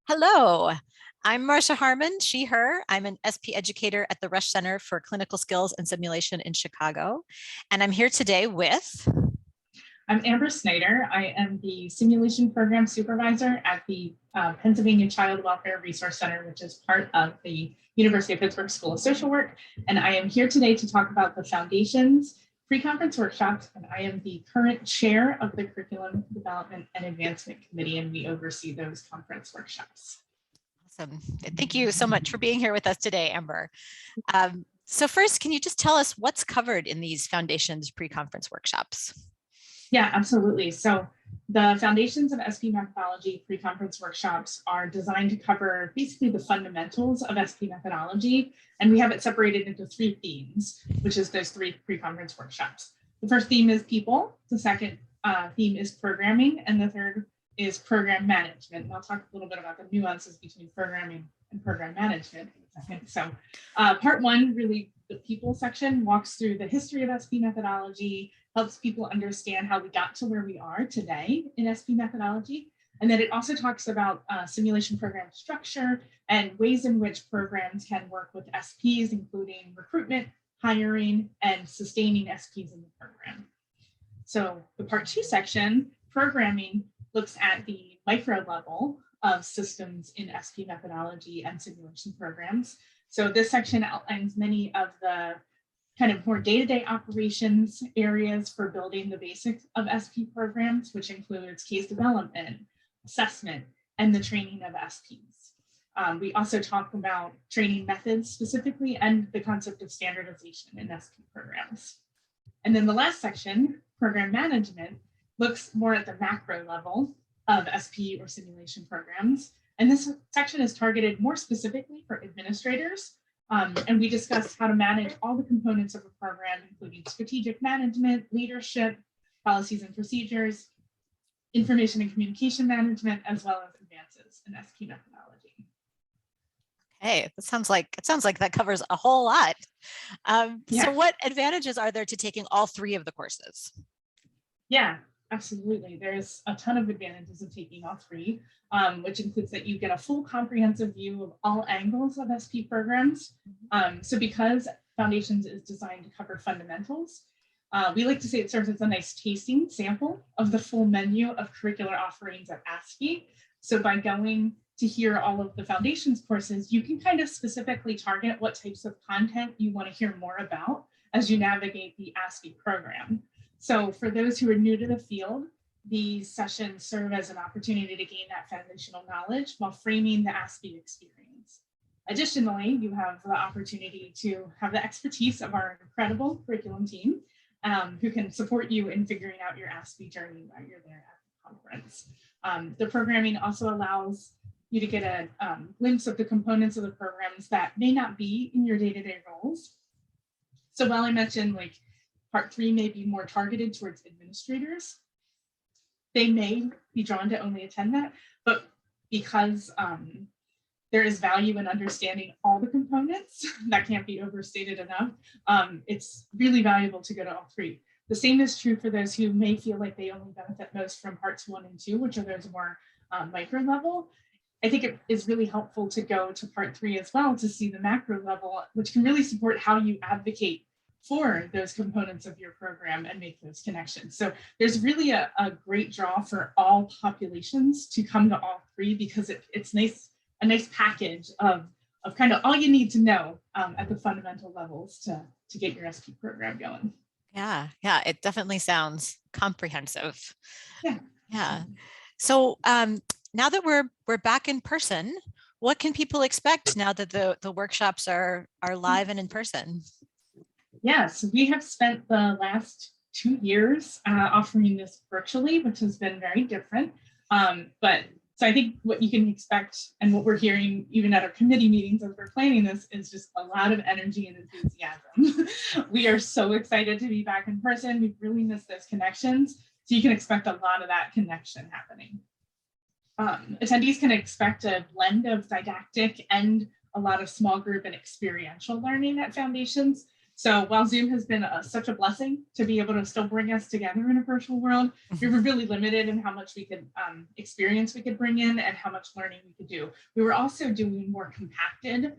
Hello, I'm Marsha Harmon, she, her. I'm an SP educator at the Rush Center for Clinical Skills and Simulation in Chicago. And I'm here today with... I'm Amber Snyder. I am the Simulation Program Supervisor at the Pennsylvania Child Welfare Resource Center, which is part of the University of Pittsburgh School of Social Work. And I am here today to talk about the Foundations pre-conference workshops, and I am the current chair of the Curriculum Development and Advancement Committee, and we oversee those conference workshops. Awesome. Thank you so much for being here with us today, Amber. So first, can you just tell us what's covered in these Foundations pre-conference workshops? Yeah, absolutely. So the Foundations of ASPE Methodology pre-conference workshops are designed to cover basically the fundamentals of ASPE methodology. And we have it separated into 3 themes, which is those 3 pre-conference workshops. The first theme is people. The second theme is programming. And the third is program management. And I'll talk a little bit about the nuances between programming and program management in a second. So part 1, really the people section, walks through the history of ASPE methodology, helps people understand how we got to where we are today in ASPE methodology. And then it also talks about simulation program structure and ways in which programs can work with SPs, including recruitment, hiring, and sustaining SPs in the program. So the part 2 section, programming, looks at the micro level of systems in ASPE methodology and simulation programs. So this section outlines many of the kind of more day-to-day operations areas for building the basics of ASPE programs, which includes case development, assessment, and the training of SPs. We also talk about training methods specifically and the concept of standardization in ASPE programs. And then the last section, program management, looks more at the macro level of ASPE or simulation programs. And this section is targeted more specifically for administrators. And we discuss how to manage all the components of a program, including strategic management, leadership, policies and procedures, information and communication management, as well as advances in ASPE methodology. Okay, it sounds like that covers a whole lot. Yeah. So what advantages are there to taking all 3 of the courses? Yeah, absolutely. There's a ton of advantages of taking all 3, which includes that you get a full comprehensive view of all angles of ASPE programs. So because Foundations is designed to cover fundamentals, we like to say it serves as a nice tasting sample of the full menu of curricular offerings at ASPE. So by going to hear all of the Foundations courses, you can kind of specifically target what types of content you want to hear more about as you navigate the ASPE program. So for those who are new to the field, these sessions serve as an opportunity to gain that foundational knowledge while framing the ASPE experience. Additionally, you have the opportunity to have the expertise of our incredible curriculum team who can support you in figuring out your ASPE journey while you're there at the conference. The programming also allows you to get a glimpse of the components of the programs that may not be in your day-to-day roles. So while I mentioned like part 3 may be more targeted towards administrators, they may be drawn to only attend that, but because there is value in understanding all the components, that can't be overstated enough, it's really valuable to go to all 3. The same is true for those who may feel like they only benefit most from parts 1 and 2, which are those more micro level. I think it is really helpful to go to part 3 as well to see the macro level, which can really support how you advocate for those components of your program and make those connections. So there's really a great draw for all populations to come to all 3 because it's a nice package of kind of all you need to know at the fundamental levels to get your ASPE program going. Yeah, it definitely sounds comprehensive. Yeah. So now that we're back in person, what can people expect now that the workshops are live and in person? Yes, we have spent the last 2 years offering this virtually, which has been very different. So I think what you can expect and what we're hearing even at our committee meetings as we're planning this is just a lot of energy and enthusiasm. We are so excited to be back in person. We've really missed those connections. So you can expect a lot of that connection happening. Attendees can expect a blend of didactic and a lot of small group and experiential learning at Foundations. So while Zoom has been such a blessing to be able to still bring us together in a virtual world, we were really limited in how much we could experience we could bring in and how much learning we could do. We were also doing more compacted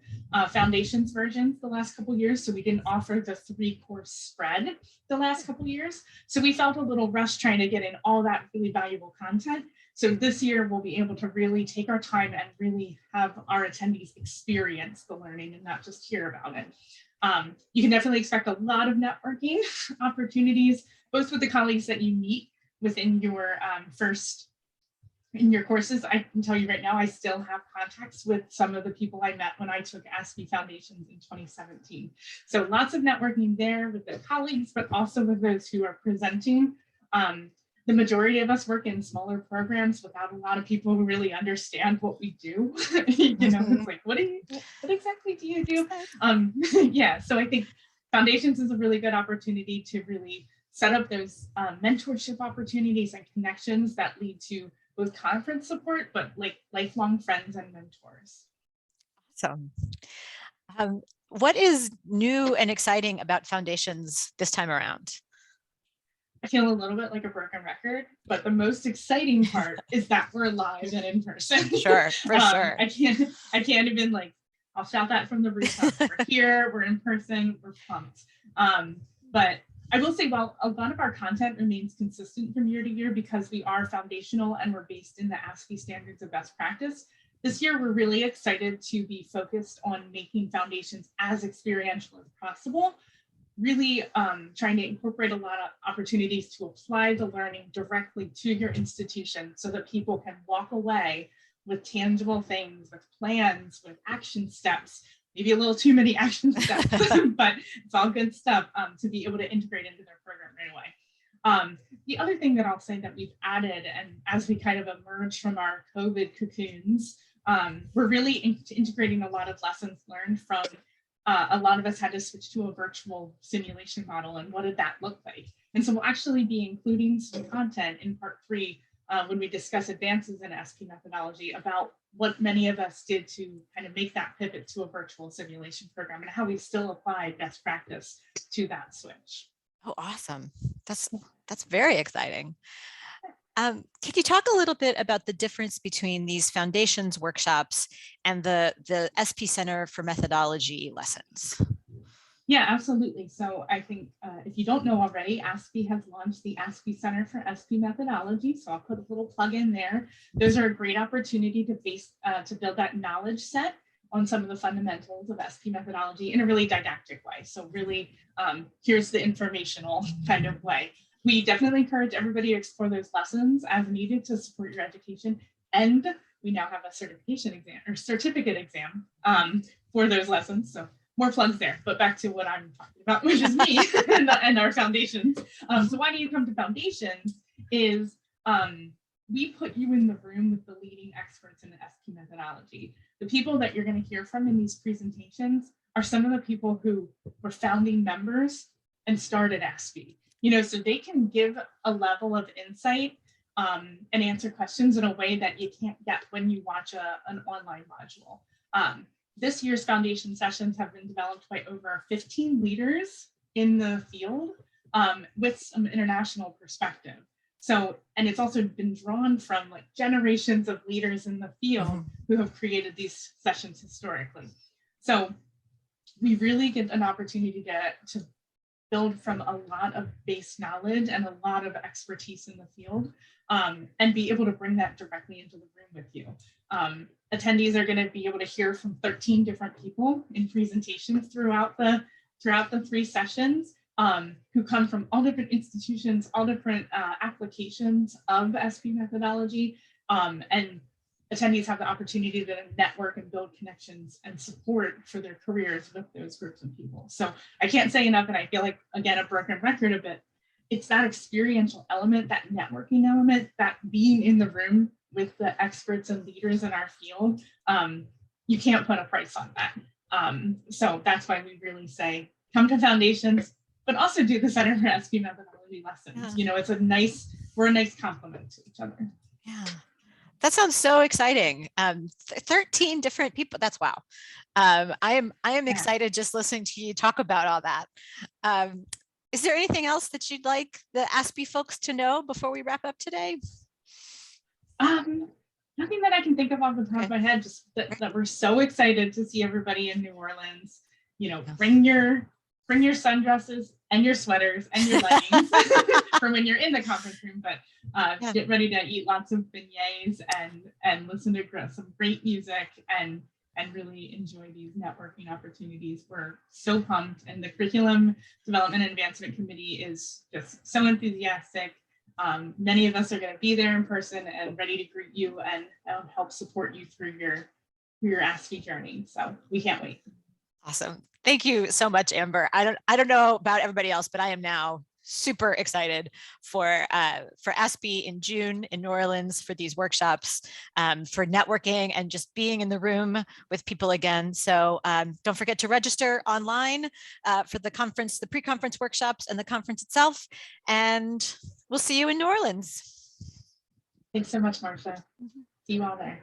foundations versions the last couple of years. So we didn't offer the 3-course spread the last couple of years. So we felt a little rushed trying to get in all that really valuable content. So this year we'll be able to really take our time and really have our attendees experience the learning and not just hear about it. You can definitely expect a lot of networking opportunities, both with the colleagues that you meet within your in your courses. I can tell you right now, I still have contacts with some of the people I met when I took ASPE Foundations in 2017. So lots of networking there with the colleagues, but also with those who are presenting. The majority of us work in smaller programs without a lot of people who really understand what we do. It's like, what exactly do you do? Yeah, so I think Foundations is a really good opportunity to really set up those mentorship opportunities and connections that lead to both conference support, but like lifelong friends and mentors. Awesome. What is new and exciting about Foundations this time around? I feel a little bit like a broken record, but the most exciting part is that we're live and in person. Sure, for sure. I can't even I'll shout that from the rooftops. We're here, we're in person, we're pumped. But I will say, while a lot of our content remains consistent from year to year because we are foundational and we're based in the ASPE standards of best practice, this year we're really excited to be focused on making Foundations as experiential as possible. Really trying to incorporate a lot of opportunities to apply the learning directly to your institution so that people can walk away with tangible things, with plans, with action steps, maybe a little too many action steps, but it's all good stuff to be able to integrate into their program right away. The other thing that I'll say that we've added, and as we kind of emerge from our COVID cocoons, we're really integrating a lot of lessons learned from a lot of us had to switch to a virtual simulation model, and what did that look like? And so we'll actually be including some content in part 3 when we discuss advances in ASPE methodology about what many of us did to kind of make that pivot to a virtual simulation program and how we still apply best practice to that switch. Oh, awesome. That's very exciting. Can you talk a little bit about the difference between these Foundations workshops and the ASPE Center for Methodology lessons? Yeah, absolutely. So I think if you don't know already, ASPE has launched the ASPE Center for ASPE Methodology. So I'll put a little plug in there. Those are a great opportunity to build that knowledge set on some of the fundamentals of ASPE methodology in a really didactic way. So really, here's the informational kind of way. We definitely encourage everybody to explore those lessons as needed to support your education. And we now have a certification exam or certificate exam for those lessons. So more plugs there, but back to what I'm talking about, which is me and our Foundations. So why do you come to Foundations is we put you in the room with the leading experts in the ASPE methodology. The people that you're going to hear from in these presentations are some of the people who were founding members and started ASPE. So they can give a level of insight and answer questions in a way that you can't get when you watch an online module. This year's Foundation sessions have been developed by over 15 leaders in the field with some international perspective. So, and it's also been drawn from generations of leaders in the field who have created these sessions historically. So we really get an opportunity to build from a lot of base knowledge and a lot of expertise in the field and be able to bring that directly into the room with you. Attendees are going to be able to hear from 13 different people in presentations throughout the 3 sessions who come from all different institutions, all different applications of ASPE methodology, and attendees have the opportunity to network and build connections and support for their careers with those groups of people. So I can't say enough, and I feel like, again, a broken record a bit. It's that experiential element, that networking element, that being in the room with the experts and leaders in our field. You can't put a price on that. So that's why we really say, come to Foundations, but also do the Center for ASPE methodology lessons. Yeah. We're a nice complement to each other. Yeah. That sounds so exciting. 13 different people. That's wow. I am Yeah. excited just listening to you talk about all that. Um, is there anything else that you'd like the ASPE folks to know before we wrap up today? Um, Nothing that I can think of off the top of Okay. my head, just that we're so excited to see everybody in New Orleans. You know, Yeah. bring your sundresses and your sweaters and your leggings for when you're in the conference room, but Yeah. get ready to eat lots of beignets and listen to some great music and really enjoy these networking opportunities. We're so pumped, and the Curriculum Development and Advancement Committee is just so enthusiastic. Many of us are going to be there in person and ready to greet you and help support you through your ASPE journey. So we can't wait. Awesome. Thank you so much, Amber. I don't know about everybody else, but I am now super excited for ASPE in June in New Orleans for these workshops, for networking and just being in the room with people again. So don't forget to register online for the conference, the pre-conference workshops and the conference itself. And we'll see you in New Orleans. Thanks so much, Marsha. See you all there.